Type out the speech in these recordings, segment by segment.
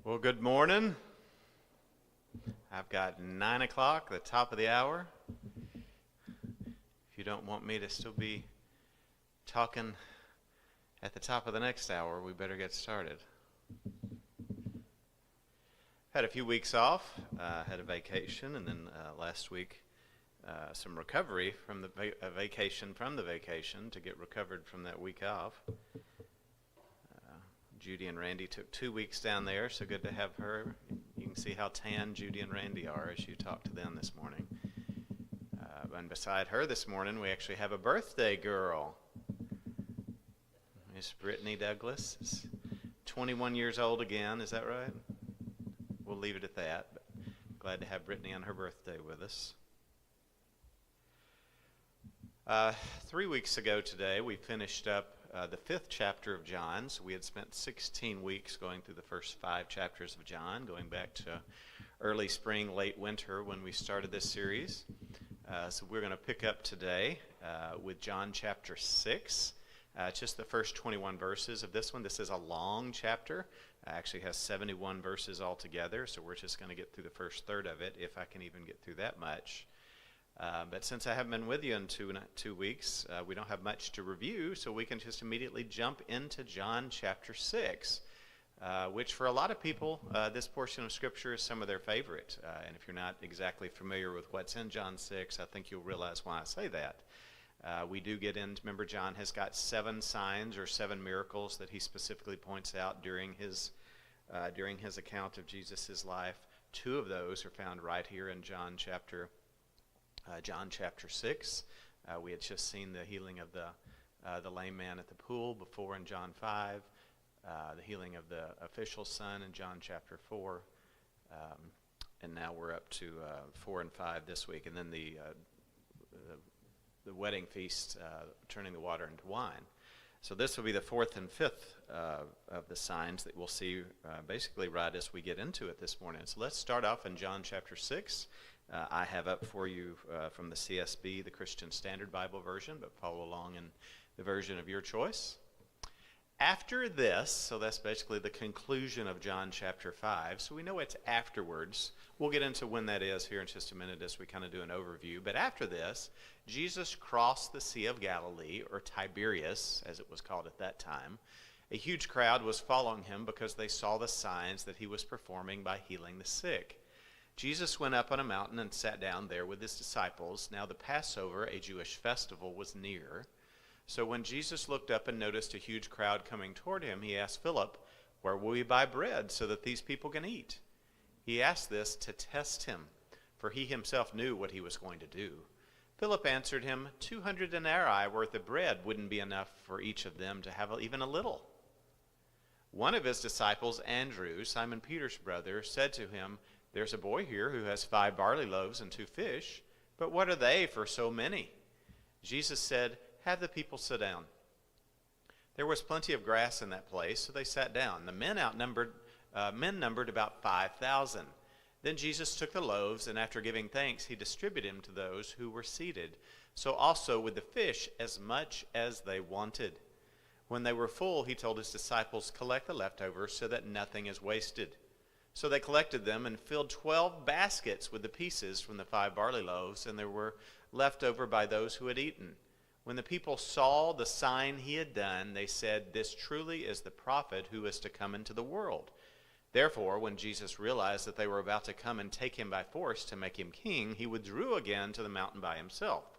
Well, good morning. I've got 9 o'clock, the top of the hour. If you don't want me to still be talking at the top of the next hour, we better get started. Had a few weeks off, had a vacation, and then last week some recovery from the vacation to get recovered from that week off. Judy and Randy took 2 weeks down there, so good to have her. You can see how tan Judy and Randy are as you talk to them this morning. And beside her this morning, we actually have a birthday girl. Miss Brittany Douglas is 21 years old again, is that right? We'll leave it at that, but glad to have Brittany on her birthday with us. 3 weeks ago today, we finished up the 5th chapter of John. So we had spent 16 weeks going through the first 5 chapters of John, going back to early spring, late winter when we started this series. So we're going to pick up today with John chapter 6, just the first 21 verses of this one. This is a long chapter. It actually has 71 verses altogether, so we're just going to get through the first third of it, if I can even get through that much. But since I haven't been with you in two weeks, we don't have much to review, so we can just immediately jump into John chapter 6, which for a lot of people, this portion of Scripture is some of their favorite. And if you're not exactly familiar with what's in John 6, I think you'll realize why I say that. We do get into, remember, John has got 7 signs or 7 miracles that he specifically points out during his account of Jesus' life. 2 of those are found right here in John chapter 6. We had just seen the healing of the lame man at the pool before in John 5, the healing of the official's son in John chapter 4, and now we're up to 4 and 5 this week, and then the wedding feast, turning the water into wine. So this will be the 4th and 5th of the signs that we'll see basically right as we get into it this morning. So let's start off in John chapter 6. I have up for you from the CSB, the Christian Standard Bible version, but follow along in the version of your choice. After this, so that's basically the conclusion of John chapter 5, so we know it's afterwards. We'll get into when that is here in just a minute as we kind of do an overview. But after this, Jesus crossed the Sea of Galilee, or Tiberias, as it was called at that time. A huge crowd was following him because they saw the signs that he was performing by healing the sick. Jesus went up on a mountain and sat down there with his disciples. Now the Passover, a Jewish festival, was near. So when Jesus looked up and noticed a huge crowd coming toward him, he asked Philip, "Where will we buy bread so that these people can eat?" He asked this to test him, for he himself knew what he was going to do. Philip answered him, 200 denarii worth of bread wouldn't be enough for each of them to have even a little. One of his disciples, Andrew, Simon Peter's brother, said to him, "There's a boy here who has 5 barley loaves and 2 fish, but what are they for so many?" Jesus said, "Have the people sit down." There was plenty of grass in that place, so they sat down. The men numbered about 5,000. Then Jesus took the loaves, and after giving thanks, he distributed them to those who were seated. So also with the fish, as much as they wanted. When they were full, he told his disciples, "Collect the leftovers so that nothing is wasted." So they collected them and filled 12 baskets with the pieces from the 5 barley loaves, and there were left over by those who had eaten. When the people saw the sign he had done, they said, "This truly is the prophet who is to come into the world." Therefore, when Jesus realized that they were about to come and take him by force to make him king, he withdrew again to the mountain by himself.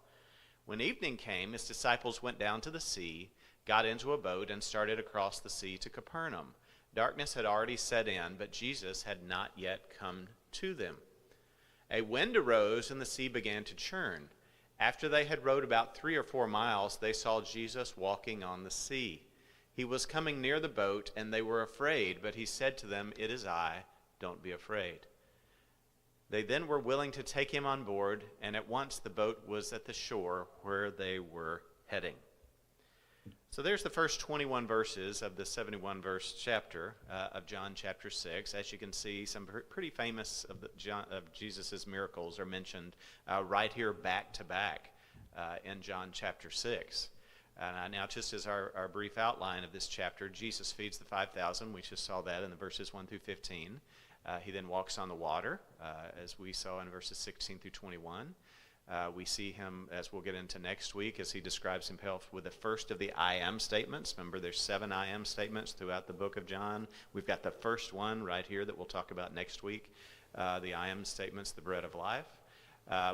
When evening came, his disciples went down to the sea, got into a boat, and started across the sea to Capernaum. Darkness had already set in, but Jesus had not yet come to them. A wind arose, and the sea began to churn. After they had rowed about 3 or 4 miles, they saw Jesus walking on the sea. He was coming near the boat, and they were afraid, but he said to them, "It is I, don't be afraid." They then were willing to take him on board, and at once the boat was at the shore where they were heading. So there's the first 21 verses of the 71-verse chapter of John chapter 6. As you can see, some pretty famous of Jesus' miracles are mentioned right here back to back in John chapter 6. Now, just as our brief outline of this chapter, Jesus feeds the 5,000. We just saw that in the verses 1 through 15. He then walks on the water, as we saw in verses 16 through 21. We see him, as we'll get into next week, as he describes himself with the first of the I am statements. Remember, there's 7 I am statements throughout the book of John. We've got the first one right here that we'll talk about next week, the I am statements, the bread of life.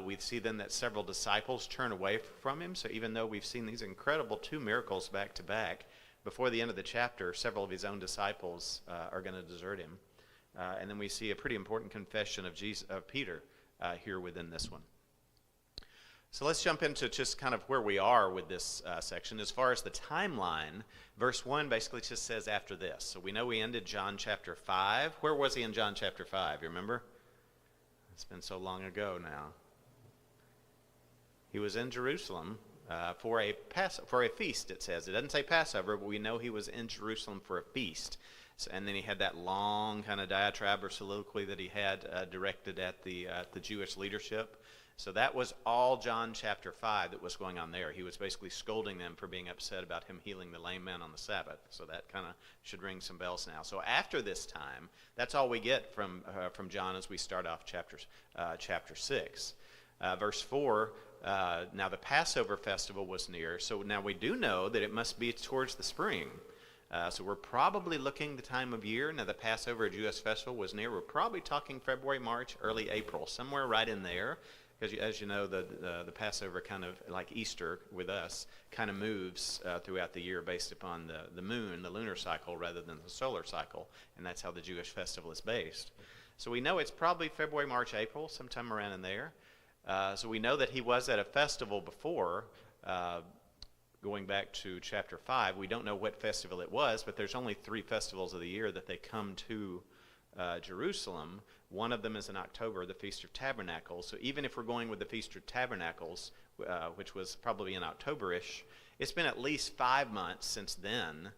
We see then that several disciples turn away from him. So even though we've seen these incredible 2 miracles back to back, before the end of the chapter, several of his own disciples are going to desert him. And then we see a pretty important confession of Peter here within this one. So let's jump into just kind of where we are with this section. As far as the timeline, verse 1 basically just says after this. So we know we ended John chapter 5. Where was he in John chapter 5? You remember? It's been so long ago now. He was in Jerusalem for a feast, it says. It doesn't say Passover, but we know he was in Jerusalem for a feast. So, and then he had that long kind of diatribe or soliloquy that he had directed at the Jewish leadership. So that was all John chapter 5 that was going on there. He was basically scolding them for being upset about him healing the lame man on the Sabbath. So that kind of should ring some bells now. So after this time, that's all we get from John as we start off chapter 6. Verse 4, now the Passover festival was near. So now we do know that it must be towards the spring. So we're probably looking the time of year. Now the Passover Jewish festival was near. We're probably talking February, March, early April, somewhere right in there. Because as you know, the Passover, kind of like Easter with us, kind of moves throughout the year based upon the moon, the lunar cycle, rather than the solar cycle. And that's how the Jewish festival is based. So we know it's probably February, March, April, sometime around in there. So we know that he was at a festival before, going back to chapter 5. We don't know what festival it was, but there's only 3 festivals of the year that they come to Jerusalem. One of them is in October, the Feast of Tabernacles. So even if we're going with the Feast of Tabernacles, which was probably in October-ish, it's been at least 5 months since then.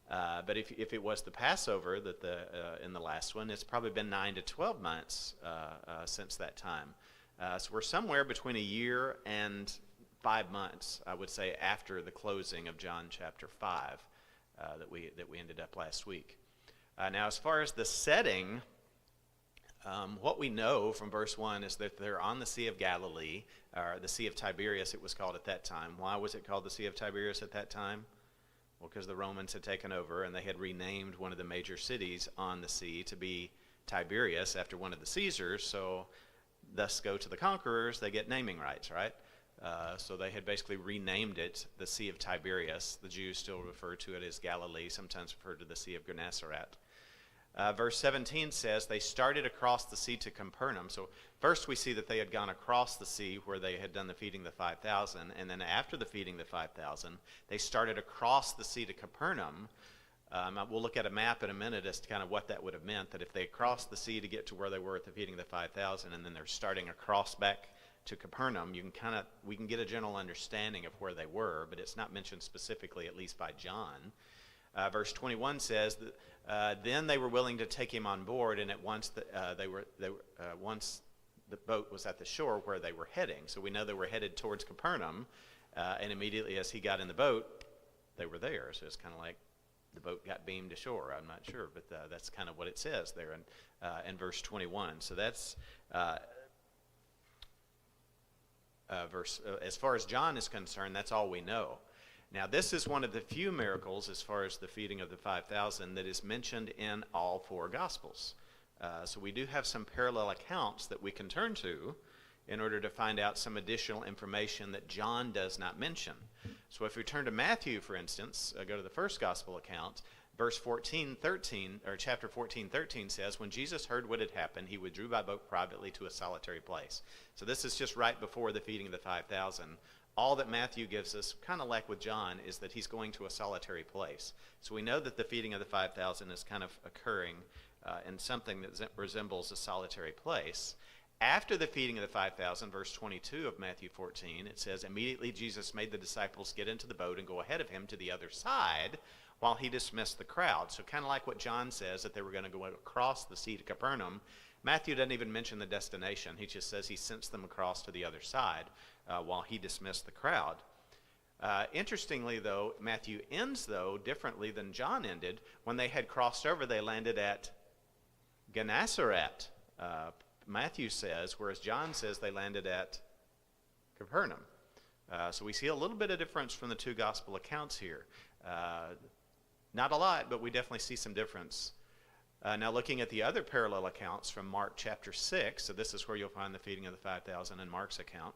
But if it was the Passover that in the last one, it's probably been 9 to 12 months since that time. So we're somewhere between a year and 5 months, I would say, after the closing of John chapter 5 that we ended up last week. Now, as far as the setting, what we know from verse 1 is that they're on the Sea of Galilee, or the Sea of Tiberias it was called at that time. Why was it called the Sea of Tiberias at that time? Well, because the Romans had taken over and they had renamed one of the major cities on the sea to be Tiberias after one of the Caesars, so thus go to the conquerors, they get naming rights, right? So they had basically renamed it the Sea of Tiberias. The Jews still refer to it as Galilee, sometimes refer to the Sea of Gennesaret. Verse 17 says they started across the sea to Capernaum. So first we see that they had gone across the sea where they had done the feeding the 5,000, and then after the feeding the 5,000, they started across the sea to Capernaum. We'll look at a map in a minute as to kind of what that would have meant, that if they crossed the sea to get to where they were at the feeding the 5,000, and then they're starting across back to Capernaum, we can get a general understanding of where they were, but it's not mentioned specifically, at least by John. Verse 21 says that then they were willing to take him on board, and at once once the boat was at the shore where they were heading. So we know they were headed towards Capernaum, and immediately as he got in the boat, they were there. So it's kind of like the boat got beamed ashore. I'm not sure, but that's kind of what it says there in verse 21. So that's as far as John is concerned, that's all we know. Now, this is one of the few miracles, as far as the feeding of the 5,000, that is mentioned in all 4 Gospels. So we do have some parallel accounts that we can turn to in order to find out some additional information that John does not mention. So if we turn to Matthew, for instance, go to the first Gospel account, verse 14:13, or chapter 14:13 says, when Jesus heard what had happened, he withdrew by boat privately to a solitary place. So this is just right before the feeding of the 5,000. All that Matthew gives us, kind of like with John, is that he's going to a solitary place. So we know that the feeding of the 5,000 is kind of occurring in something that resembles a solitary place. After the feeding of the 5,000, verse 22 of Matthew 14, it says, immediately Jesus made the disciples get into the boat and go ahead of him to the other side while he dismissed the crowd. So kind of like what John says, that they were going to go across the sea to Capernaum. Matthew doesn't even mention the destination. He just says he sent them across to the other side while he dismissed the crowd. Interestingly, though, Matthew ends, though, differently than John ended. When they had crossed over, they landed at Gennesaret, Matthew says, whereas John says they landed at Capernaum. So we see a little bit of difference from the two gospel accounts here. Not a lot, but we definitely see some difference. Now looking at the other parallel accounts from Mark chapter 6, so this is where you'll find the feeding of the 5,000 in Mark's account.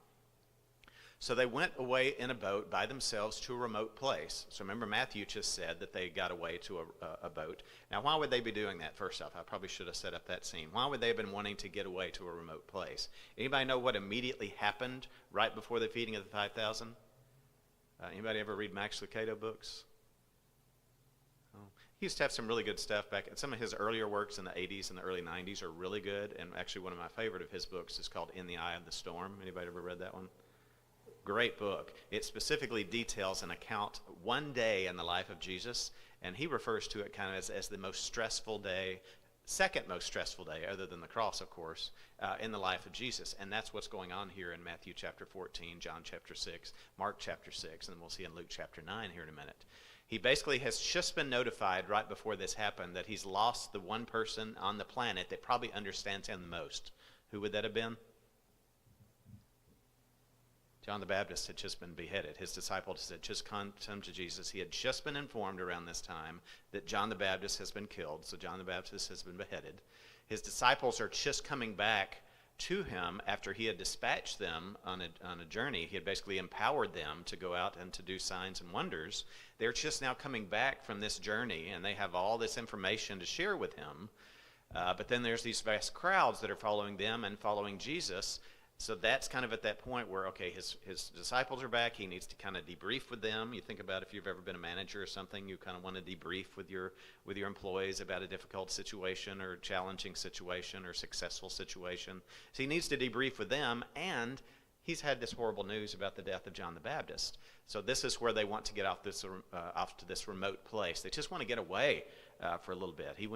So they went away in a boat by themselves to a remote place. So remember, Matthew just said that they got away to a boat. Now, why would they be doing that? First off, I probably should have set up that scene. Why would they have been wanting to get away to a remote place? Anybody know what immediately happened right before the feeding of the 5,000? Anybody ever read Max Lucado books? Oh. He used to have some really good stuff back. Some of his earlier works in the 80s and the early 90s are really good. And actually, one of my favorite of his books is called In the Eye of the Storm. Anybody ever read that one? Great book. It specifically details an account one day in the life of Jesus, and he refers to it kind of as the most stressful day, second most stressful day, other than the cross, of course, in the life of Jesus. And that's what's going on here in Matthew chapter 14, John chapter 6, Mark chapter 6, and we'll see in Luke chapter 9 here in a minute. He basically has just been notified right before this happened that he's lost the one person on the planet that probably understands him the most. Who would that have been? John the Baptist had just been beheaded. His disciples had just come to Jesus. He had just been informed around this time that John the Baptist has been killed. So John the Baptist has been beheaded. His disciples are just coming back to him after he had dispatched them on a journey. He had basically empowered them to go out and to do signs and wonders. They're just now coming back from this journey, and they have all this information to share with him. But then there's these vast crowds that are following them and following Jesus. So that's kind of at that point where, okay, his disciples are back. He needs to kind of debrief with them. You think about if you've ever been a manager or something, you kind of want to debrief with your employees about a difficult situation or challenging situation or successful situation. So he needs to debrief with them, and he's had this horrible news about the death of John the Baptist. So this is where they want to get off to this remote place. They just want to get away for a little bit. He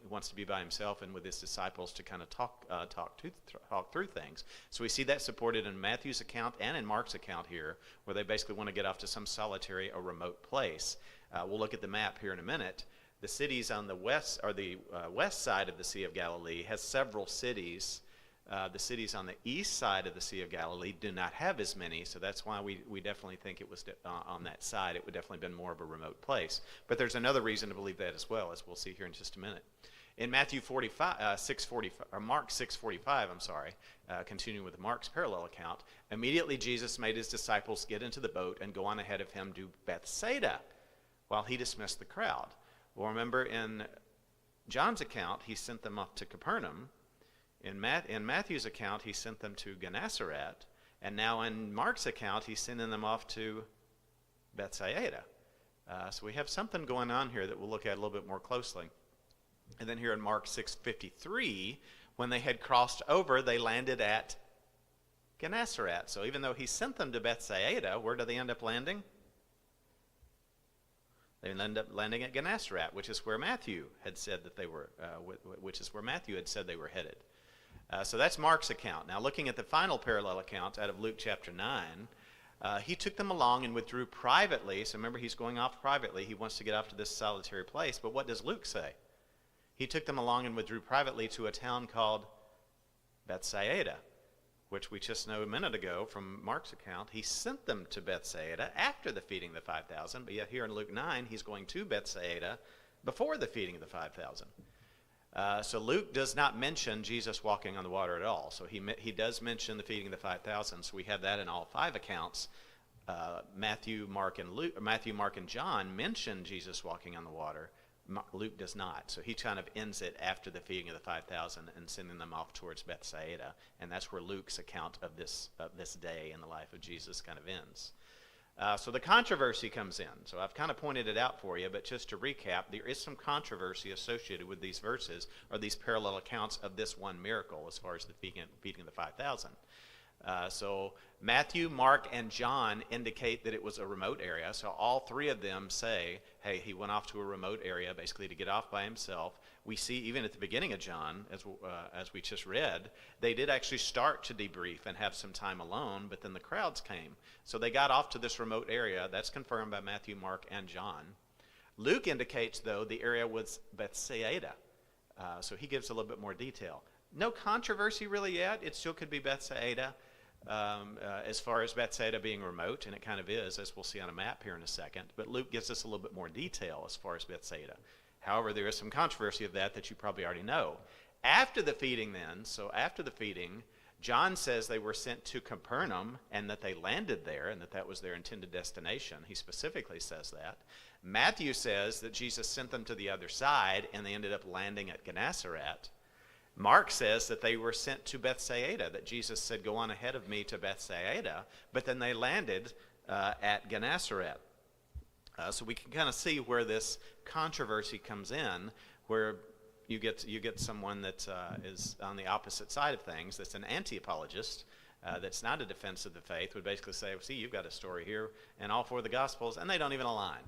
wants to be by himself and with his disciples to kind of talk through things. So we see that supported in Matthew's account and in Mark's account here, where they basically want to get off to some solitary or remote place. We'll look at the map here in a minute. The cities on the west, or the west side of the Sea of Galilee, has several cities. The cities on the east side of the Sea of Galilee do not have as many, so that's why we definitely think it was on that side. It would definitely have been more of a remote place. But there's another reason to believe that as well, as we'll see here in just a minute. In Matthew 6:45, or Mark 6:45, continuing with Mark's parallel account, immediately Jesus made his disciples get into the boat and go on ahead of him to Bethsaida while he dismissed the crowd. Well, remember in John's account, he sent them off to Capernaum. In Matthew's account, he sent them to Gennesaret, and now in Mark's account, he's sending them off to Bethsaida. So we have something going on here that we'll look at a little bit more closely. And then here in Mark 6:53, when they had crossed over, they landed at Gennesaret. So even though he sent them to Bethsaida, where do they end up landing? They end up landing at Gennesaret, which is where Matthew had said that they were, they were headed. So that's Mark's account. Now looking at the final parallel account out of Luke chapter 9, he took them along and withdrew privately. So remember, he's going off privately. He wants to get off to this solitary place. But what does Luke say? He took them along and withdrew privately to a town called Bethsaida, which we just know a minute ago from Mark's account. He sent them to Bethsaida after the feeding of the 5,000. But yet here in Luke 9, he's going to Bethsaida before the feeding of the 5,000. So Luke does not mention Jesus walking on the water at all. So he does mention the feeding of the 5,000. So we have that in all five accounts. Matthew, Mark, and John mention Jesus walking on the water. Luke does not. So he kind of ends it after the feeding of the 5,000 and sending them off towards Bethsaida. And that's where Luke's account of this day in the life of Jesus kind of ends. So the controversy comes in. So I've kind of pointed it out for you, but just to recap, there is some controversy associated with these verses, or these parallel accounts of this one miracle as far as the feeding of the 5,000. So Matthew, Mark, and John indicate that it was a remote area. So all three of them say, hey, he went off to a remote area basically to get off by himself. We see even at the beginning of John, as we just read, they did actually start to debrief and have some time alone, but then the crowds came. So they got off to this remote area. That's confirmed by Matthew, Mark, and John. Luke indicates, though, the area was Bethsaida. So he gives a little bit more detail. No controversy really yet. It still could be Bethsaida. As far as Bethsaida being remote, and it kind of is, as we'll see on a map here in a second, but Luke gives us a little bit more detail as far as Bethsaida. However, there is some controversy of that you probably already know. After the feeding then, so after the feeding, John says they were sent to Capernaum and that they landed there and that was their intended destination. He specifically says that. Matthew says that Jesus sent them to the other side and they ended up landing at Gennesaret. Mark says that they were sent to Bethsaida, that Jesus said, go on ahead of me to Bethsaida, but then they landed at Gennesaret. So we can kind of see where this controversy comes in, where you get someone that is on the opposite side of things, that's an anti-apologist, that's not a defense of the faith, would basically say, well, see, you've got a story here in all four of the Gospels, and they don't even align.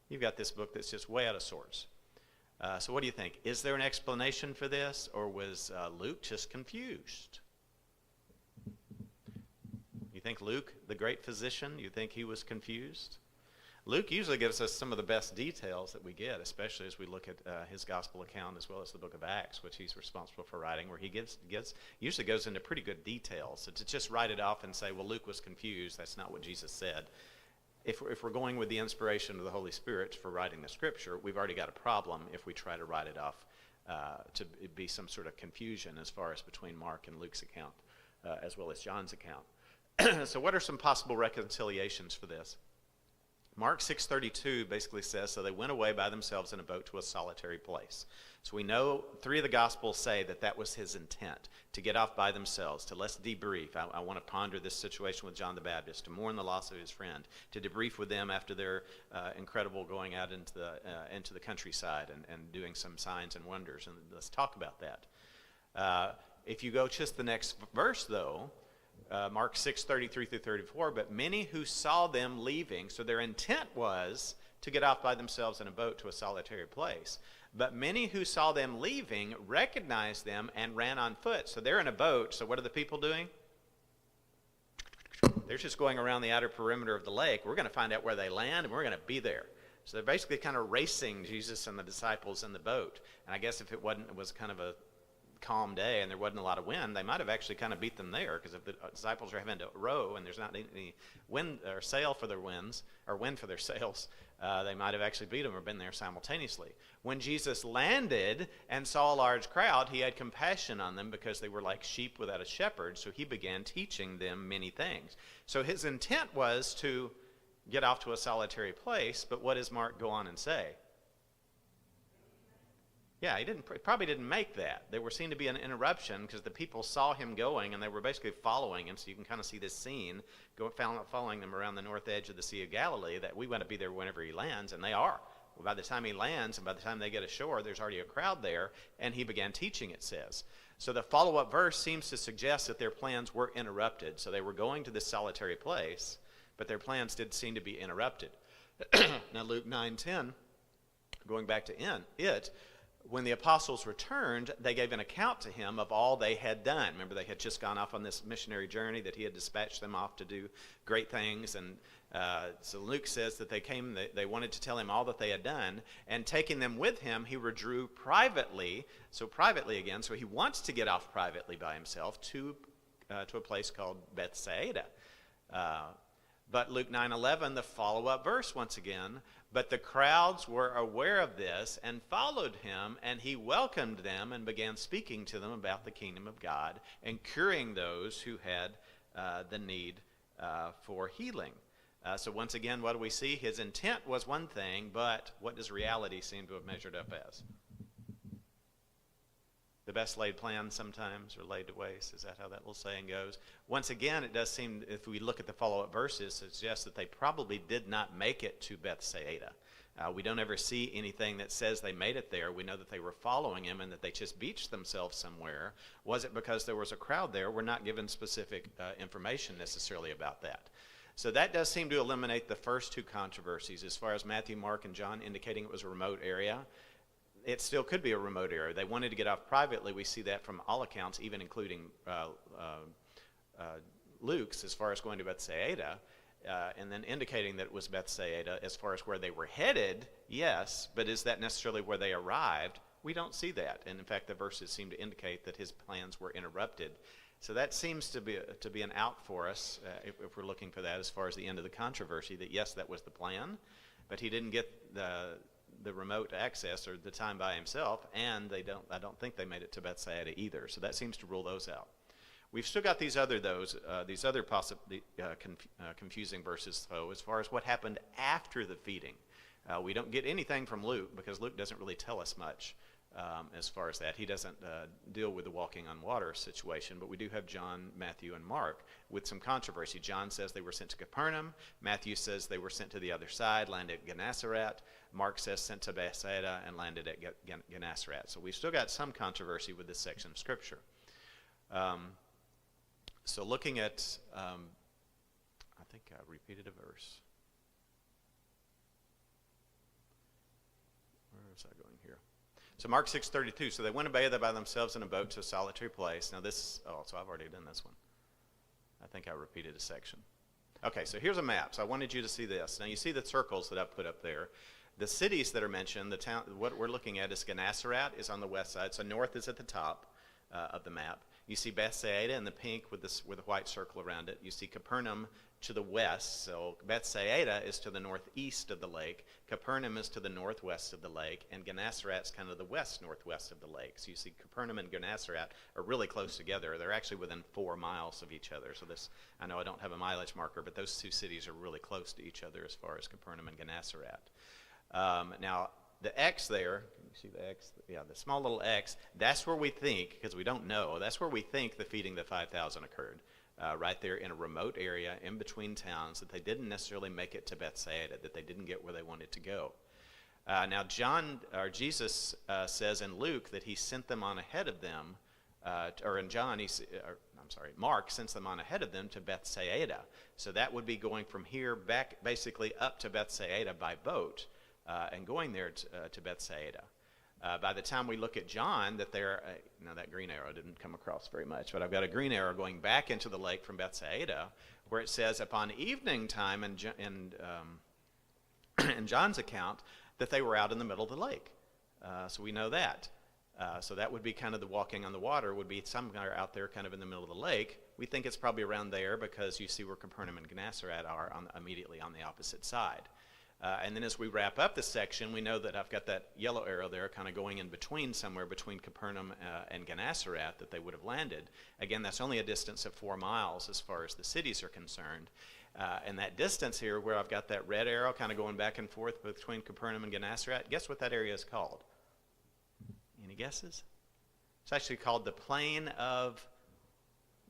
You've got this book that's just way out of sorts. So what do you think? Is there an explanation for this, or was Luke just confused? You think Luke, the great physician, you think he was confused? Luke usually gives us some of the best details that we get, especially as we look at his gospel account as well as the book of Acts, which he's responsible for writing, where he usually goes into pretty good details. So to just write it off and say, well, Luke was confused, that's not what Jesus said. If we're going with the inspiration of the Holy Spirit for writing the scripture, we've already got a problem if we try to write it off to be some sort of confusion as far as between Mark and Luke's account, as well as John's account. So what are some possible reconciliations for this? Mark 6:32 basically says, so they went away by themselves in a boat to a solitary place. So we know three of the Gospels say that was his intent, to get off by themselves, to let's debrief. I want to ponder this situation with John the Baptist, to mourn the loss of his friend, to debrief with them after their incredible going out into the countryside and doing some signs and wonders. And let's talk about that. If you go just the next verse, though, Mark 6:33 through 34, but many who saw them leaving, so their intent was to get off by themselves in a boat to a solitary place. But many who saw them leaving recognized them and ran on foot. So they're in a boat, so what are the people doing? They're just going around the outer perimeter of the lake. We're going to find out where they land, and we're going to be there. So they're basically kind of racing Jesus and the disciples in the boat. And I guess if it was kind of a calm day and there wasn't a lot of wind, they might have actually kind of beat them there, because if the disciples are having to row and there's not any wind or sail for their winds, or wind for their sails, they might have actually beat them or been there simultaneously. When Jesus landed and saw a large crowd, he had compassion on them because they were like sheep without a shepherd, so he began teaching them many things. So his intent was to get off to a solitary place, but what does Mark go on and say? Yeah, he probably didn't make that. There seemed to be an interruption because the people saw him going and they were basically following him. So you can kind of see this scene following them around the north edge of the Sea of Galilee, that we want to be there whenever he lands, and they are. Well, by the time he lands and by the time they get ashore, there's already a crowd there, and he began teaching, it says. So the follow-up verse seems to suggest that their plans were interrupted. So they were going to this solitary place, but their plans did seem to be interrupted. Now Luke 9:10, going back to it, when the apostles returned, they gave an account to him of all they had done. Remember, they had just gone off on this missionary journey, that he had dispatched them off to do great things. And so Luke says that they wanted to tell him all that they had done. And taking them with him, he withdrew privately. So privately again, so he wants to get off privately by himself to a place called Bethsaida. But Luke 9:11, the follow-up verse once again, but the crowds were aware of this and followed him, and he welcomed them and began speaking to them about the kingdom of God and curing those who had the need for healing. So once again, what do we see? His intent was one thing, but what does reality seem to have measured up as? The best laid plans sometimes are laid to waste. Is that how that little saying goes? Once again, it does seem, if we look at the follow-up verses, it suggests that they probably did not make it to Bethsaida. We don't ever see anything that says they made it there. We know that they were following him and that they just beached themselves somewhere. Was it because there was a crowd there? We're not given specific information necessarily about that. So that does seem to eliminate the first two controversies. As far as Matthew, Mark, and John indicating it was a remote area, it still could be a remote area. They wanted to get off privately. We see that from all accounts, even including Luke's, as far as going to Bethsaida. And then indicating that it was Bethsaida as far as where they were headed, yes, but is that necessarily where they arrived? We don't see that. And in fact, the verses seem to indicate that his plans were interrupted. So that seems to be an out for us if we're looking for that as far as the end of the controversy, that yes, that was the plan, but he didn't get the remote access or the time by himself, and I don't think they made it to Bethsaida either. So that seems to rule those out. We've still got these other possibly confusing verses, though, as far as what happened after the feeding. We don't get anything from Luke because Luke doesn't really tell us much as far as that. He doesn't deal with the walking on water situation, but we do have John, Matthew, and Mark with some controversy. John says they were sent to Capernaum. Matthew says they were sent to the other side, landed at Gennesaret. Mark says sent to Bethsaida and landed at Gennesaret. So we've still got some controversy with this section of Scripture. So looking at, I think I repeated a verse. Where was I going here? So Mark 6:32. So they went away by themselves in a boat to a solitary place. Now this, so I've already done this one. I think I repeated a section. Okay, so here's a map. So I wanted you to see this. Now you see the circles that I've put up there. The cities that are mentioned, the town, what we're looking at is Gennesaret is on the west side. So north is at the top of the map. You see Bethsaida in the pink with a white circle around it. You see Capernaum to the west. So Bethsaida is to the northeast of the lake. Capernaum is to the northwest of the lake. And Gennesaret is kind of the west-northwest of the lake. So you see Capernaum and Gennesaret are really close together. They're actually within 4 miles of each other. So this, I know I don't have a mileage marker, but those two cities are really close to each other as far as Capernaum and Gennesaret. Now, the X there, can you see the X? Yeah, the small little X, that's where we think, because we don't know, that's where we think the feeding of the 5,000 occurred. Right there in a remote area in between towns, that they didn't necessarily make it to Bethsaida, that they didn't get where they wanted to go. Now Jesus says in Luke that he sent them on ahead of them, or in John, Mark sends them on ahead of them to Bethsaida. So that would be going from here back basically up to Bethsaida by boat. And going there to Bethsaida. By the time we look at John, that that green arrow didn't come across very much, but I've got a green arrow going back into the lake from Bethsaida, where it says upon evening time in John's account that they were out in the middle of the lake. So we know that. So that would be kind of the walking on the water would be somewhere out there kind of in the middle of the lake. We think it's probably around there because you see where Capernaum and Gennesaret are immediately on the opposite side. And then as we wrap up this section, we know that I've got that yellow arrow there kind of going in between, somewhere between Capernaum and Gennesaret, that they would have landed. Again, that's only a distance of 4 miles as far as the cities are concerned. And that distance here, where I've got that red arrow kind of going back and forth between Capernaum and Gennesaret, guess what that area is called? Any guesses? It's actually called the Plain of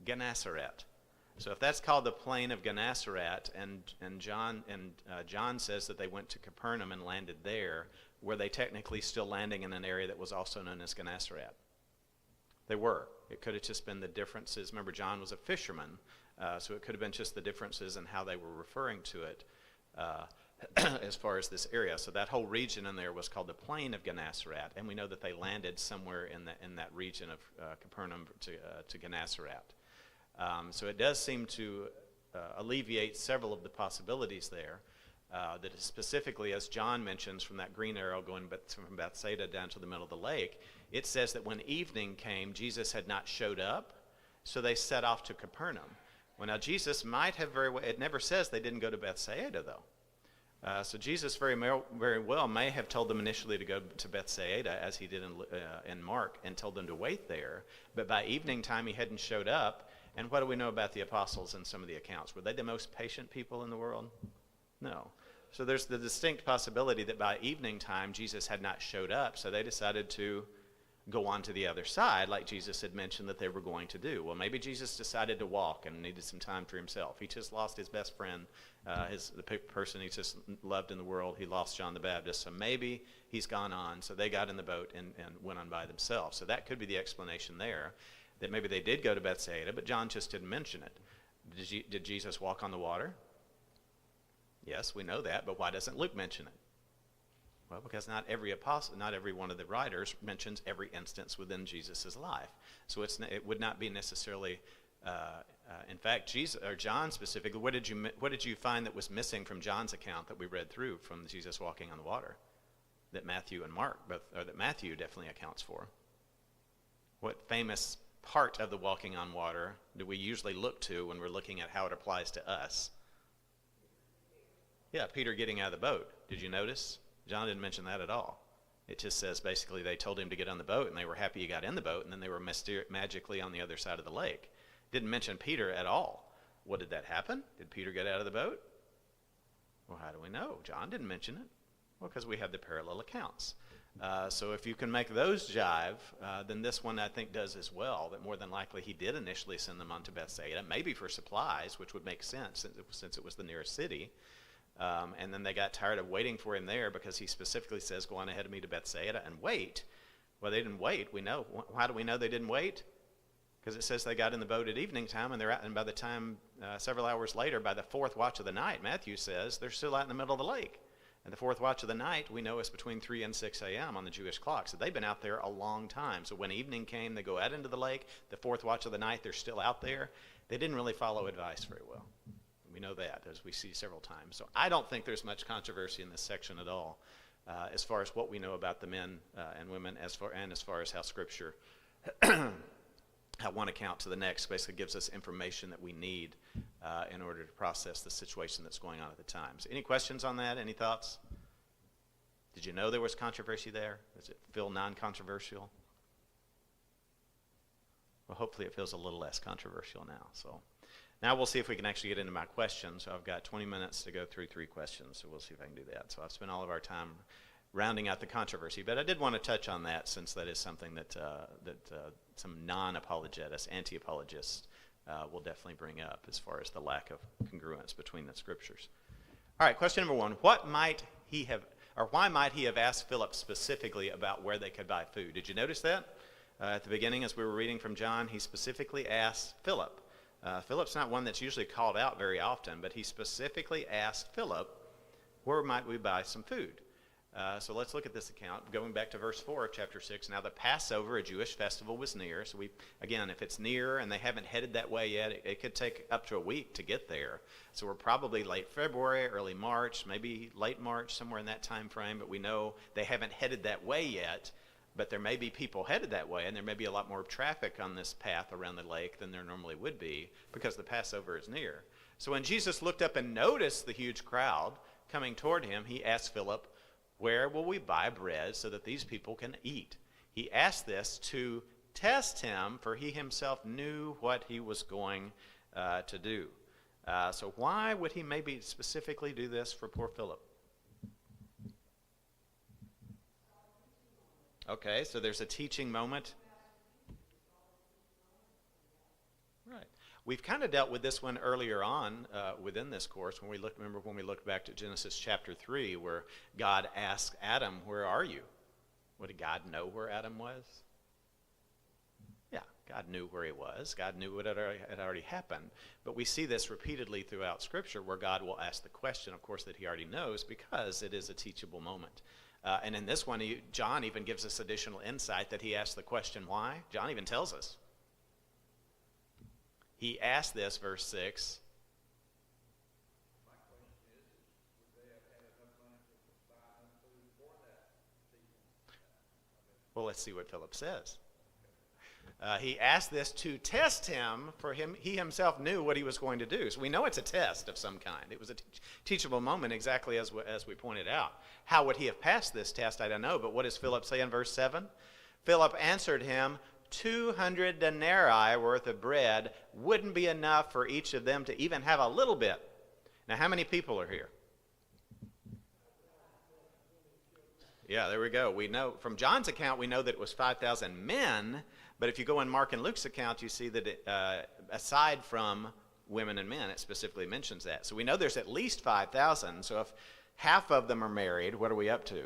Gennesaret. So if that's called the Plain of Gennesaret, and John says that they went to Capernaum and landed there, were they technically still landing in an area that was also known as Gennesaret? They were. It could have just been the differences. Remember, John was a fisherman, so it could have been just the differences in how they were referring to it as far as this area. So that whole region in there was called the Plain of Gennesaret, and we know that they landed somewhere in that region of Capernaum to Gennesaret. So it does seem to alleviate several of the possibilities there. That is specifically, as John mentions, from that green arrow going from Bethsaida down to the middle of the lake, it says that when evening came, Jesus had not showed up, so they set off to Capernaum. Well, now Jesus might have it never says they didn't go to Bethsaida, though. So Jesus very well may have told them initially to go to Bethsaida, as he did in Mark, and told them to wait there. But by evening time, he hadn't showed up. And what do we know about the apostles in some of the accounts? Were they the most patient people in the world? No. So there's the distinct possibility that by evening time, Jesus had not showed up, so they decided to go on to the other side like Jesus had mentioned that they were going to do. Well, maybe Jesus decided to walk and needed some time for himself. He just lost his best friend, the person he just loved in the world. He lost John the Baptist, so maybe he's gone on. So they got in the boat and went on by themselves. So that could be the explanation there, that maybe they did go to Bethsaida, but John just didn't mention it. Did Jesus walk on the water? Yes, we know that, but why doesn't Luke mention it? Well, because not every apostle, not every one of the writers mentions every instance within Jesus' life. So it would not be necessarily, in fact, Jesus or John specifically. What did you find that was missing from John's account that we read through from Jesus walking on the water, that Matthew and Mark both, or that Matthew definitely accounts for? What famous part of the walking on water do we usually look to when we're looking at how it applies to us? Yeah, Peter getting out of the boat. Did you notice? John didn't mention that at all. It just says basically they told him to get on the boat, and they were happy he got in the boat, and then they were magically on the other side of the lake. Didn't mention Peter at all. What did that happen? Did Peter get out of the boat? Well, how do we know? John didn't mention it. Well, because we have the parallel accounts. So if you can make those jive, then this one I think does as well, that more than likely he did initially send them on to Bethsaida, maybe for supplies, which would make sense since it was the nearest city. And then they got tired of waiting for him there because he specifically says, go on ahead of me to Bethsaida and wait. Well, they didn't wait. We know. How do we know they didn't wait? Because it says they got in the boat at evening time, and they're out, and by the time, several hours later, by the fourth watch of the night, Matthew says, they're still out in the middle of the lake. And the fourth watch of the night, we know, is between 3 and 6 a.m. on the Jewish clock. So they've been out there a long time. So when evening came, they go out into the lake. The fourth watch of the night, they're still out there. They didn't really follow advice very well. We know that, as we see several times. So I don't think there's much controversy in this section at all, as far as what we know about the men and women, as far as how Scripture, how one account to the next basically gives us information that we need in order to process the situation that's going on at the time. So any questions on that? Any thoughts? Did you know there was controversy there? Does it feel non-controversial? Well, hopefully it feels a little less controversial now. So now we'll see if we can actually get into my questions. So I've got 20 minutes to go through 3 questions, so we'll see if I can do that. So I've spent all of our time rounding out the controversy, but I did want to touch on that since that is something that some non-apologetists, anti-apologists will definitely bring up as far as the lack of congruence between the Scriptures. All right, question number 1. Why might he have asked Philip specifically about where they could buy food? Did you notice that? At the beginning, as we were reading from John, he specifically asked Philip. Philip's not one that's usually called out very often, but he specifically asked Philip, where might we buy some food? So let's look at this account. Going back to verse 4 of chapter 6, now the Passover, a Jewish festival, was near. So again, if it's near and they haven't headed that way yet, it could take up to a week to get there. So we're probably late February, early March, maybe late March, somewhere in that time frame. But we know they haven't headed that way yet. But there may be people headed that way, and there may be a lot more traffic on this path around the lake than there normally would be because the Passover is near. So when Jesus looked up and noticed the huge crowd coming toward him, he asked Philip, where will we buy bread so that these people can eat? He asked this to test him, for he himself knew what he was going to do. So why would he maybe specifically do this for poor Philip? Okay, so there's a teaching moment. Right. We've kind of dealt with this one earlier on within this course when we looked back to Genesis chapter 3, where God asked Adam, where are you? Well, did God know where Adam was? Yeah, God knew where he was. God knew what had already happened. But we see this repeatedly throughout Scripture where God will ask the question, of course, that he already knows because it is a teachable moment. And in this one, John even gives us additional insight that he asked the question, why? John even tells us. He asked this, verse 6. My question is would they have had enough money to buy enough food for that season? Well, let's see what Philip says. He asked this to test him, for he himself knew what he was going to do. So we know it's a test of some kind. It was a teachable moment, exactly as we pointed out. How would he have passed this test? I don't know. But what does Philip say in verse 7? Philip answered him, 200 denarii worth of bread wouldn't be enough for each of them to even have a little bit. Now, how many people are here? Yeah, there we go. We know from John's account, we know that it was 5,000 men, but if you go in Mark and Luke's account, you see that it, aside from women and men, it specifically mentions that. So we know there's at least 5,000. So if half of them are married, what are we up to?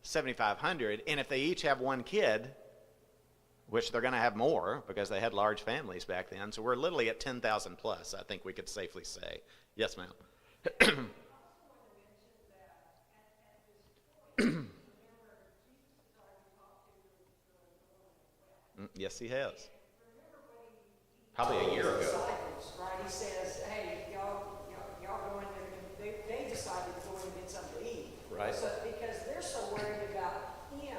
7,500. And if they each have one kid, which they're going to have more because they had large families back then, so we're literally at 10,000 plus, I think we could safely say. Yes, ma'am. Yes, he has. Probably a year ago. Disciples, right? He says, "Hey, y'all going there?" They decided to go and get something to eat, Right. So because they're so worried about him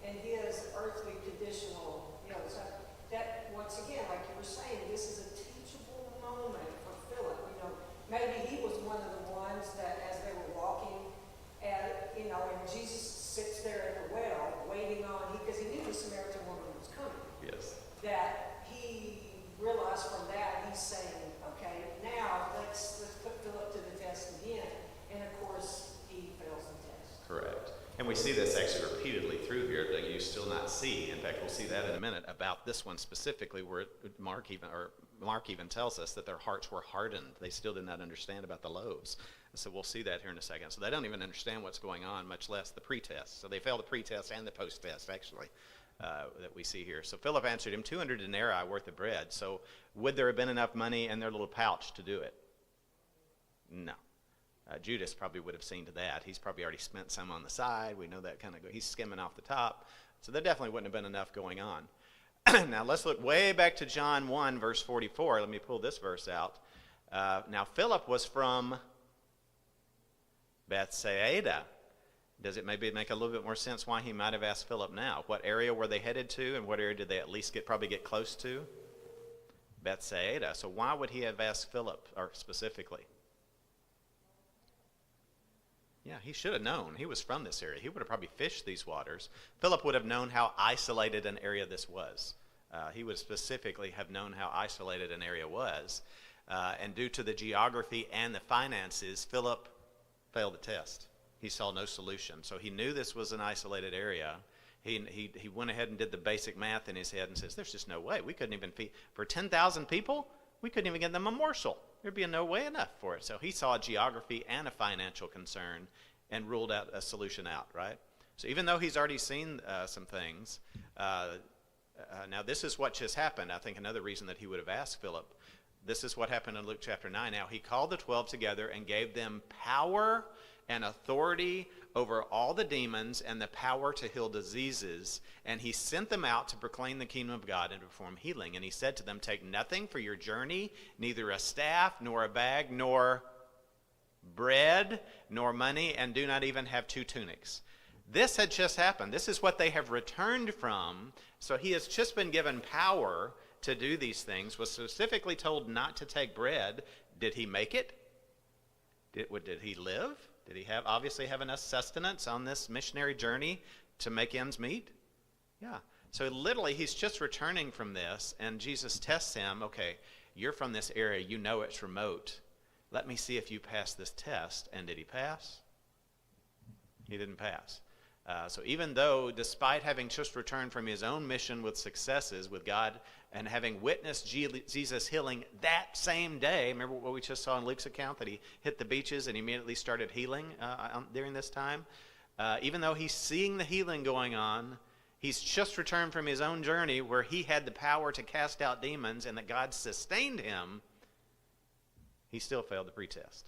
and his earthly conditional, so that once again, like you were saying, this is a teachable moment for Philip. Maybe he was one of the ones that, as they were walking, and Jesus sits there at the well, waiting on, because he knew the Samaritan woman was coming. Yes. That he realized from that, he's saying, okay, now let's put Philip to the test again. And of course, he fails the test. Correct. And we see this actually repeatedly through here that you still not see. In fact, we'll see that in a minute about this one specifically, where Mark even tells us that their hearts were hardened. They still did not understand about the loaves. And so we'll see that here in a second. So they don't even understand what's going on, much less the pretest. So they fail the pretest and the post-test, actually, that we see here. So Philip answered him, 200 denarii worth of bread. So would there have been enough money in their little pouch to do it? No. Judas probably would have seen to that. He's probably already spent some on the side. We know that kind of he's skimming off the top. So there definitely wouldn't have been enough going on. Now let's look way back to John 1, verse 44. Let me pull this verse out. Now Philip was from Bethsaida. Does it maybe make a little bit more sense why he might have asked Philip now? What area were they headed to, and what area did they at least probably get close to? Bethsaida. So why would he have asked Philip, or specifically? Yeah, he should have known. He was from this area. He would have probably fished these waters. Philip would have known how isolated an area this was. He would specifically have known how isolated an area was. And due to the geography and the finances, Philip failed the test. He saw no solution. So he knew this was an isolated area. He went ahead and did the basic math in his head and says, there's just no way. We couldn't even feed, for 10,000 people, we couldn't even get them a morsel. There'd be no way enough for it. So he saw a geography and a financial concern and ruled out a solution out, right? So even though he's already seen some things, now this is what just happened. I think another reason that he would have asked Philip, this is what happened in Luke chapter 9. Now he called the 12 together and gave them power and authority over all the demons and the power to heal diseases. And he sent them out to proclaim the kingdom of God and to perform healing. And he said to them, take nothing for your journey, neither a staff, nor a bag, nor bread, nor money, and do not even have 2 tunics. This had just happened. This is what they have returned from. So he has just been given power to do these things, was specifically told not to take bread. Did he make it? Did he live? Did he obviously have enough sustenance on this missionary journey to make ends meet? Yeah. So literally he's just returning from this, and Jesus tests him, okay, you're from this area, you know it's remote. Let me see if you pass this test. And did he pass? He didn't pass. So even though, despite having just returned from his own mission with successes with God and having witnessed Jesus healing that same day, remember what we just saw in Luke's account, that he hit the beaches and immediately started healing during this time? Even though he's seeing the healing going on, he's just returned from his own journey where he had the power to cast out demons and that God sustained him. He still failed the pretest.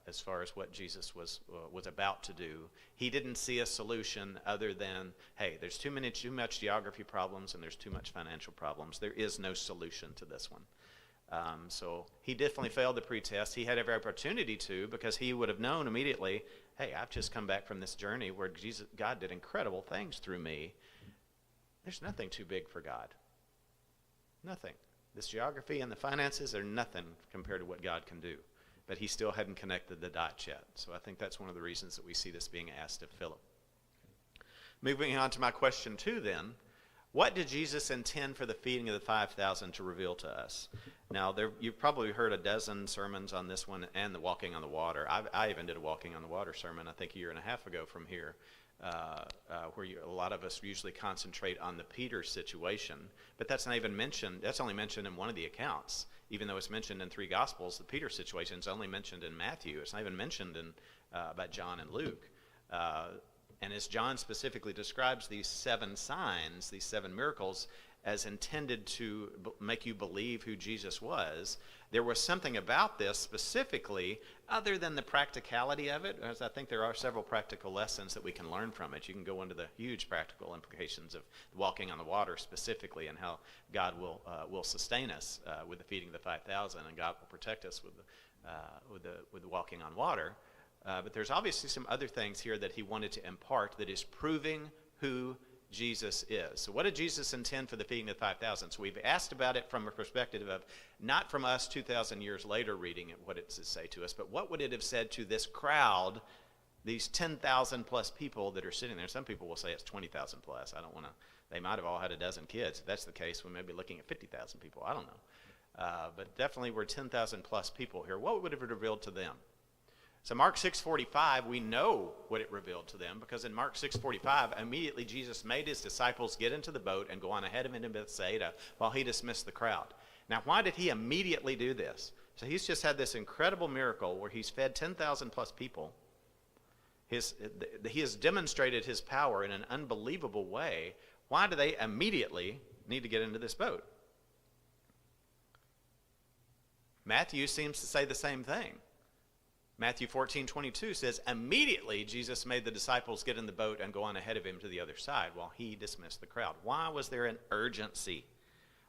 As far as what Jesus was about to do. He didn't see a solution other than, hey, there's too much geography problems and there's too much financial problems. There is no solution to this one. So he definitely failed the pretest. He had every opportunity to, because he would have known immediately, hey, I've just come back from this journey where God did incredible things through me. There's nothing too big for God. Nothing. This geography and the finances are nothing compared to what God can do. But he still hadn't connected the dots yet. So I think that's one of the reasons that we see this being asked of Philip. Moving on to my question 2 then, What did Jesus intend for the feeding of the 5,000 to reveal to us? Now, you've probably heard a dozen sermons on this one and the walking on the water. I even did a walking on the water sermon, I think, a year and a half ago from here, where a lot of us usually concentrate on the Peter situation. But that's not even mentioned. That's only mentioned in one of the accounts. Even though it's mentioned in 3 Gospels, the Peter situation is only mentioned in Matthew. It's not even mentioned in by John and Luke. And as John specifically describes these 7 signs, these 7 miracles, as intended to make you believe who Jesus was, there was something about this specifically other than the practicality of it, as I think there are several practical lessons that we can learn from it. You can go into the huge practical implications of walking on the water specifically and how God will sustain us with the feeding of the 5,000, and God will protect us with the walking on water. But there's obviously some other things here that he wanted to impart that is proving who Jesus is. So what did Jesus intend for the feeding of the 5,000? So we've asked about it from a perspective of not from us 2,000 years later reading it, what it does it say to us, but what would it have said to this crowd, these 10,000 plus people that are sitting there? Some people will say it's 20,000 plus. I don't want to, they might have all had a dozen kids. If that's the case, we may be looking at 50,000 people. I don't know. But definitely we're 10,000 plus people here. What would it have revealed to them? So Mark 6:45, we know what it revealed to them, because in Mark 6:45, immediately Jesus made his disciples get into the boat and go on ahead of him into Bethsaida while he dismissed the crowd. Now, why did he immediately do this? So he's just had this incredible miracle where he's fed 10,000 plus people. He has demonstrated his power in an unbelievable way. Why do they immediately need to get into this boat? Matthew seems to say the same thing. Matthew 14:22 says, immediately Jesus made the disciples get in the boat and go on ahead of him to the other side while he dismissed the crowd. Why was there an urgency?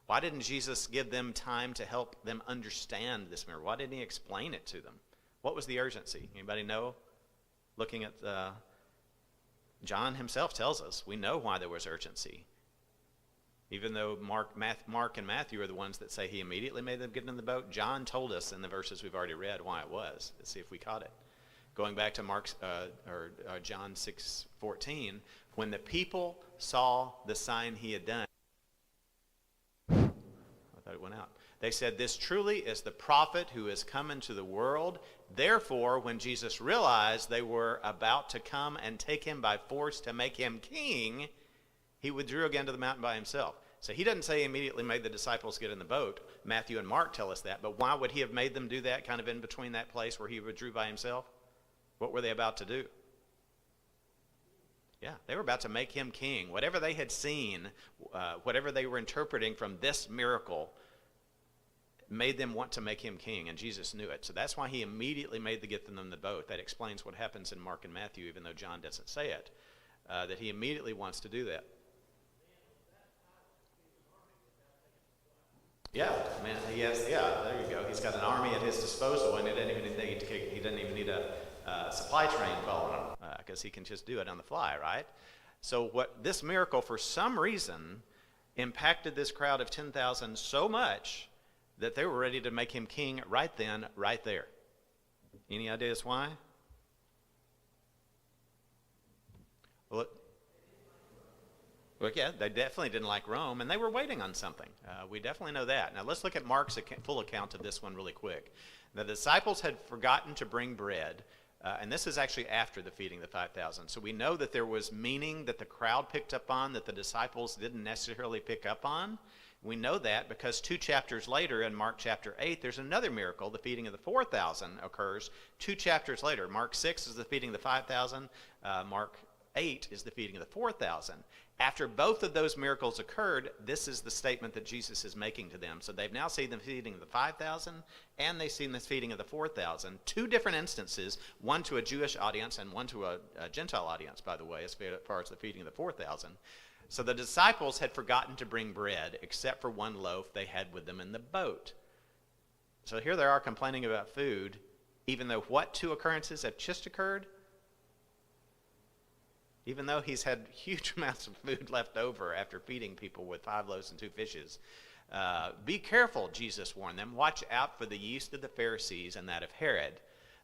Why didn't Jesus give them time to help them understand this miracle? Why didn't he explain it to them? What was the urgency? Anybody know? Looking at John himself tells us, we know why there was urgency. Even though Mark and Matthew are the ones that say he immediately made them get in the boat, John told us in the verses we've already read why it was. Let's see if we caught it. Going back to John 6:14, when the people saw the sign he had done, I thought it went out. They said, this truly is the prophet who has come into the world. Therefore, when Jesus realized they were about to come and take him by force to make him king, he withdrew again to the mountain by himself. So he doesn't say he immediately made the disciples get in the boat. Matthew and Mark tell us that. But why would he have made them do that kind of in between that place where he withdrew by himself? What were they about to do? Yeah, they were about to make him king. Whatever they had seen, whatever they were interpreting from this miracle, made them want to make him king, and Jesus knew it. So that's why he immediately made them get them in the boat. That explains what happens in Mark and Matthew, even though John doesn't say it, that he immediately wants to do that. Yeah, man, there you go. He's got an army at his disposal, and he doesn't even need a supply train following him, because he can just do it on the fly, right? So what this miracle, for some reason, impacted this crowd of 10,000 so much that they were ready to make him king right then, right there. Any ideas why? Well, yeah, they definitely didn't like Rome, and they were waiting on something. We definitely know that. Now, let's look at Mark's full account of this one really quick. The disciples had forgotten to bring bread, and this is actually after the feeding of the 5,000. So we know that there was meaning that the crowd picked up on that the disciples didn't necessarily pick up on. We know that because 2 chapters later in Mark chapter 8, there's another miracle. The feeding of the 4,000 occurs 2 chapters later. Mark 6 is the feeding of the 5,000. Mark 8 is the feeding of the 4,000. After both of those miracles occurred, this is the statement that Jesus is making to them. So they've now seen the feeding of the 5,000, and they've seen the feeding of the 4,000. 2 different instances, one to a Jewish audience and one to a Gentile audience, by the way, as far as the feeding of the 4,000. So the disciples had forgotten to bring bread, except for 1 loaf they had with them in the boat. So here they are complaining about food, even though what 2 occurrences have just occurred? Even though he's had huge amounts of food left over after feeding people with 5 loaves and 2 fishes. Be careful, Jesus warned them. Watch out for the yeast of the Pharisees and that of Herod.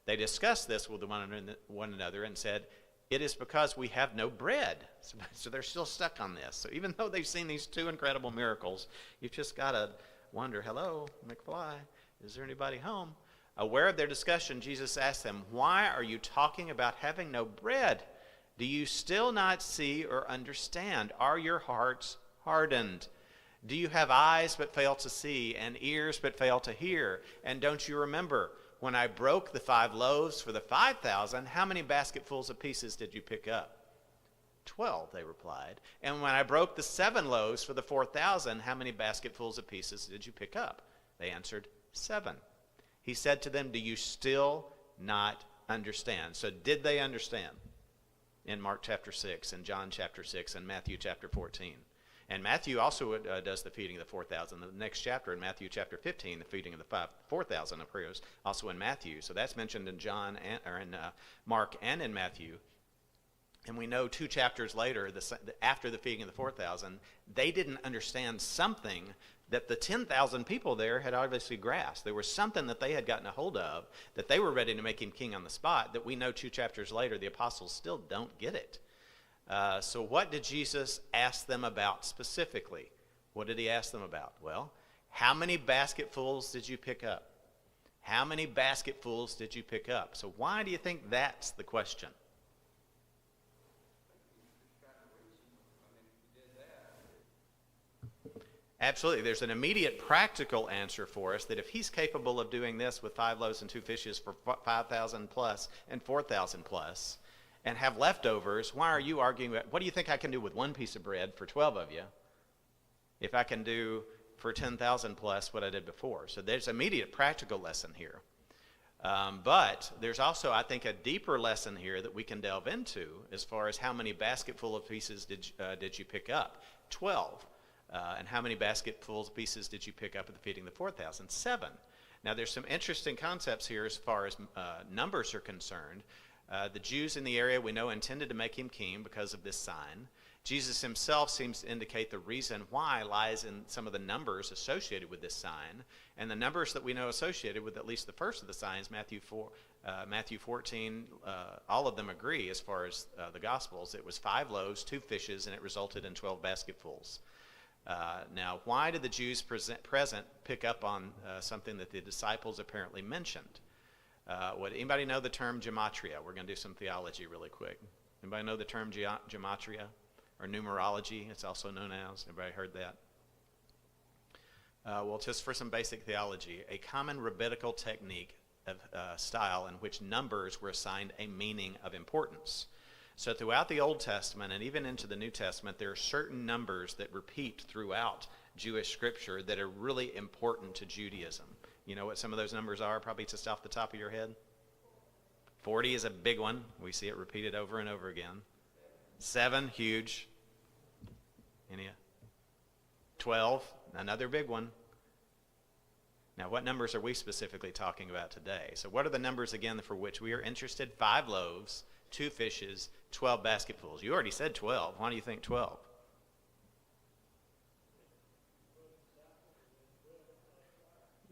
They discussed this with one another and said, It is because we have no bread. So they're still stuck on this. So even though they've seen these two incredible miracles, you've just got to wonder, hello, McFly, is there anybody home? Aware of their discussion, Jesus asked them, why are you talking about having no bread? Do you still not see or understand? Are your hearts hardened? Do you have eyes but fail to see, and ears but fail to hear? And don't you remember, when I broke the 5 loaves for the 5,000, how many basketfuls of pieces did you pick up? 12, they replied. And when I broke the 7 loaves for the 4,000, how many basketfuls of pieces did you pick up? They answered, 7. He said to them, do you still not understand? So did they understand? In Mark chapter 6, and John chapter 6, and Matthew chapter 14. And Matthew also does the feeding of the 4,000. The next chapter in Matthew chapter 15, the feeding of the 4,000 occurs also in Matthew. So that's mentioned in Mark and in Matthew. And we know 2 chapters later, after the feeding of the 4,000, they didn't understand something that the 10,000 people there had obviously grasped. There was something that they had gotten a hold of, that they were ready to make him king on the spot, that we know 2 chapters later the apostles still don't get it. So what did Jesus ask them about specifically? What did he ask them about? Well, how many basketfuls did you pick up? How many basketfuls did you pick up? So why do you think that's the question? Absolutely. There's an immediate practical answer for us that if he's capable of doing this with 5 loaves and 2 fishes for 5,000 plus and 4,000 plus, and have leftovers, why are you arguing about, what do you think I can do with 1 piece of bread for 12 of you if I can do for 10,000 plus what I did before? So there's an immediate practical lesson here. But there's also, I think, a deeper lesson here that we can delve into as far as how many basketful of pieces did you pick up? 12. And how many basketfuls of pieces did you pick up at the feeding of the 4,000? 7. Now there's some interesting concepts here as far as numbers are concerned. The Jews in the area we know intended to make him king because of this sign. Jesus himself seems to indicate the reason why lies in some of the numbers associated with this sign. And the numbers that we know associated with at least the first of the signs, Matthew 14, all of them agree as far as the Gospels. It was 5 loaves, 2 fishes, and it resulted in 12 basketfuls. Now, why did the Jews present pick up on something that the disciples apparently mentioned? Would anybody know the term gematria? We're going to do some theology really quick. Anybody know the term gematria or numerology? It's also known as. Everybody heard that? Well, just for some basic theology, a common rabbinical technique of style in which numbers were assigned a meaning of importance. So throughout the Old Testament and even into the New Testament, there are certain numbers that repeat throughout Jewish scripture that are really important to Judaism. You know what some of those numbers are, probably just off the top of your head? 40 is a big one. We see it repeated over and over again. 7, huge. Any? 12, another big one. Now, what numbers are we specifically talking about today? So what are the numbers, again, for which we are interested? 5 loaves, 2 fishes, 12 basketfuls. You already said 12. Why do you think 12?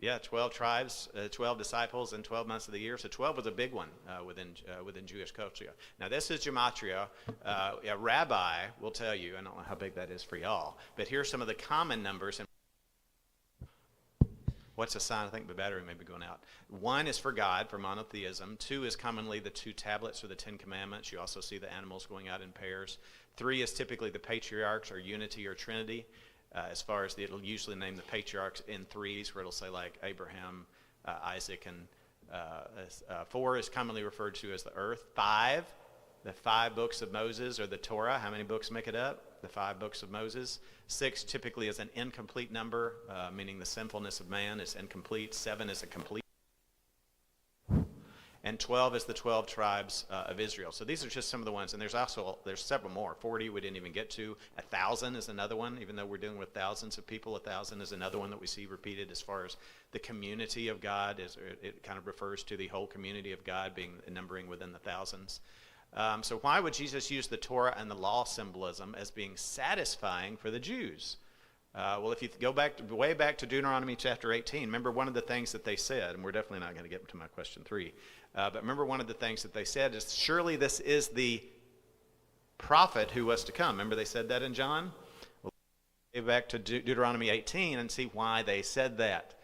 Yeah, 12 tribes, 12 disciples, and 12 months of the year. So 12 was a big one within Jewish culture. Now this is gematria. A rabbi will tell you, I don't know how big that is for y'all, but here's some of the common numbers. What's a sign? I think the battery may be going out. 1 is for God, for monotheism. 2 is commonly the 2 tablets or the 10 commandments. You also see the animals going out in pairs. 3 is typically the patriarchs or unity or trinity. As far as it'll usually name the patriarchs in 3s, where it'll say like Abraham, Isaac, and 4 is commonly referred to as the earth. 5, the 5 books of Moses or the Torah. How many books make it up? The 5 books of Moses. 6 typically is an incomplete number, meaning the sinfulness of man is incomplete. 7 is a complete. And 12 is the 12 tribes of Israel. So these are just some of the ones, and there's several more. 40 we didn't even get to. 1,000 is another one, even though we're dealing with thousands of people. 1,000 is another one that we see repeated as far as the community of God. It kind of refers to the whole community of God being numbering within the thousands. So why would Jesus use the Torah and the law symbolism as being satisfying for the Jews? Well, if you go way back to Deuteronomy chapter 18, remember one of the things that they said, and we're definitely not going to get to my question 3, but remember one of the things that they said is, surely this is the prophet who was to come. Remember they said that in John? Well, let's go back to Deuteronomy 18 and see why they said that.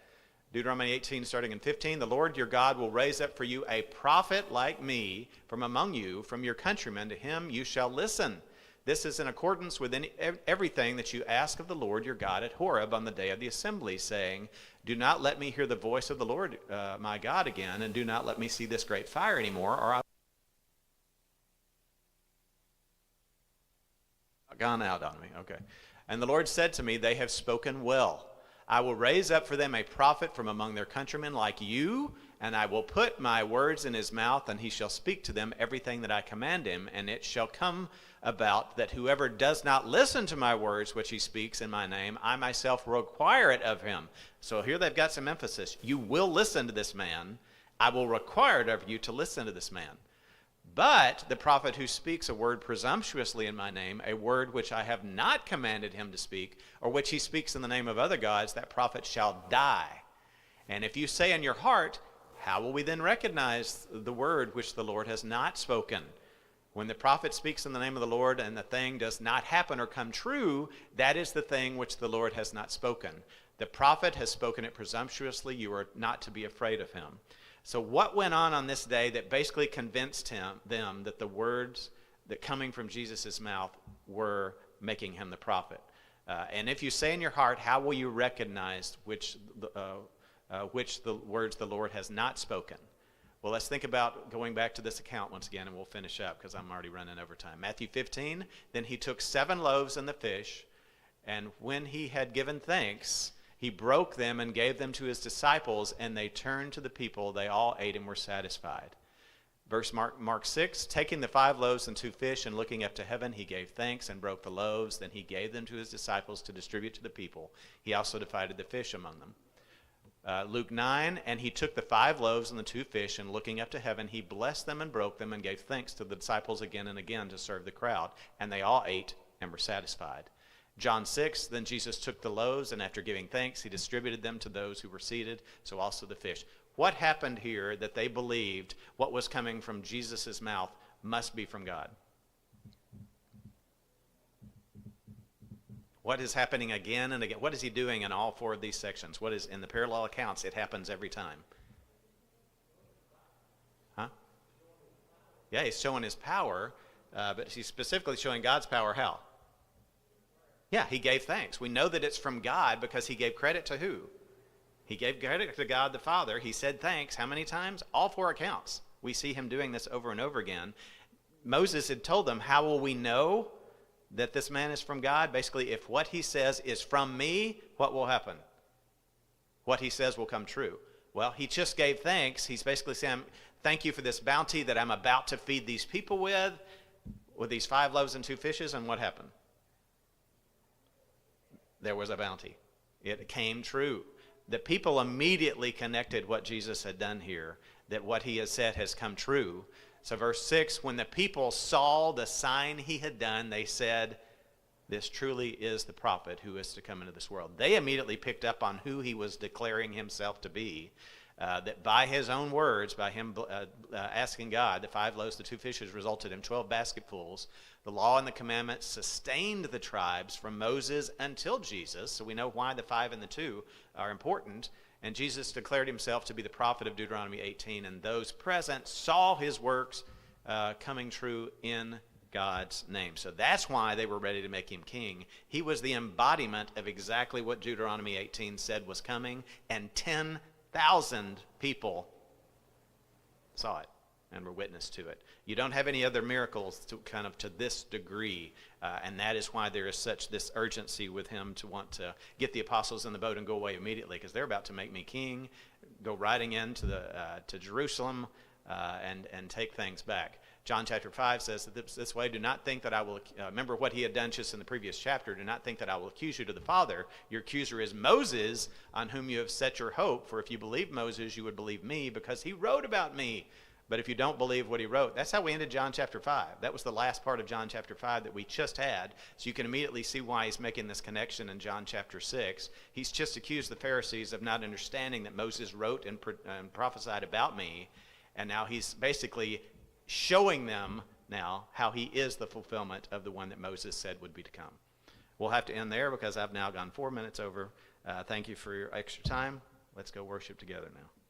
Deuteronomy 18, starting in 15, the Lord your God will raise up for you a prophet like me from among you, from your countrymen. To him you shall listen. This is in accordance with everything that you ask of the Lord your God at Horeb on the day of the assembly, saying, do not let me hear the voice of the Lord my God again, and do not let me see this great fire anymore, or I will gone out on me. Okay. And the Lord said to me, they have spoken well. I will raise up for them a prophet from among their countrymen like you, and I will put my words in his mouth, and he shall speak to them everything that I command him. And it shall come about that whoever does not listen to my words which he speaks in my name, I myself will require it of him. So here they've got some emphasis. You will listen to this man. I will require it of you to listen to this man. But the prophet who speaks a word presumptuously in my name, a word which I have not commanded him to speak, or which he speaks in the name of other gods, that prophet shall die. And if you say in your heart, how will we then recognize the word which the Lord has not spoken? When the prophet speaks in the name of the Lord and the thing does not happen or come true, that is the thing which the Lord has not spoken. The prophet has spoken it presumptuously. You are not to be afraid of him. So what went on this day that basically convinced them that the words that coming from Jesus' mouth were making him the prophet? And if you say in your heart, how will you recognize which the words the Lord has not spoken? Well, let's think about going back to this account once again, and we'll finish up because I'm already running over time. Matthew 15, then he took 7 loaves and the fish, and when he had given thanks, he broke them and gave them to his disciples, and they turned to the people. They all ate and were satisfied. Verse Mark 6, taking the 5 loaves and 2 fish and looking up to heaven, he gave thanks and broke the loaves. Then he gave them to his disciples to distribute to the people. He also divided the fish among them. Luke 9, and he took the 5 loaves and the 2 fish, and looking up to heaven, he blessed them and broke them and gave thanks to the disciples again and again to serve the crowd. And they all ate and were satisfied. John 6, then Jesus took the loaves, and after giving thanks, he distributed them to those who were seated, so also the fish. What happened here that they believed what was coming from Jesus' mouth must be from God? What is happening again and again? What is he doing in all 4 of these sections? What is in the parallel accounts? It happens every time. Huh? Yeah, he's showing his power, but he's specifically showing God's power how? Yeah, he gave thanks. We know that it's from God because he gave credit to who? He gave credit to God the Father. He said thanks. How many times? All 4 accounts. We see him doing this over and over again. Moses had told them, how will we know that this man is from God? Basically, if what he says is from me, what will happen? What he says will come true. Well, he just gave thanks. He's basically saying, thank you for this bounty that I'm about to feed these people with these 5 loaves and 2 fishes, and what happened? There was a bounty. It came true. The people immediately connected what Jesus had done here, that what he has said has come true. So verse 6, when the people saw the sign he had done, they said, this truly is the prophet who is to come into this world. They immediately picked up on who he was declaring himself to be, that by his own words, by him asking God, the 5 loaves, the 2 fishes resulted in 12 basketfuls. The law and the commandments sustained the tribes from Moses until Jesus. So we know why the 5 and the 2 are important. And Jesus declared himself to be the prophet of Deuteronomy 18. And those present saw his works coming true in God's name. So that's why they were ready to make him king. He was the embodiment of exactly what Deuteronomy 18 said was coming. And 10,000 people saw it and were witness to it. You don't have any other miracles to this degree, and that is why there is such this urgency with him to want to get the apostles in the boat and go away immediately, because they're about to make me king, go riding into to Jerusalem, and take things back. John chapter 5 says that this way, do not think that I will, remember what he had done just in the previous chapter, do not think that I will accuse you to the Father. Your accuser is Moses, on whom you have set your hope, for if you believe Moses, you would believe me, because he wrote about me. But if you don't believe what he wrote, that's how we ended John chapter 5. That was the last part of John chapter 5 that we just had. So you can immediately see why he's making this connection in John chapter 6. He's just accused the Pharisees of not understanding that Moses wrote and prophesied about me. And now he's basically showing them now how he is the fulfillment of the one that Moses said would be to come. We'll have to end there because I've now gone 4 minutes over. Thank you for your extra time. Let's go worship together now.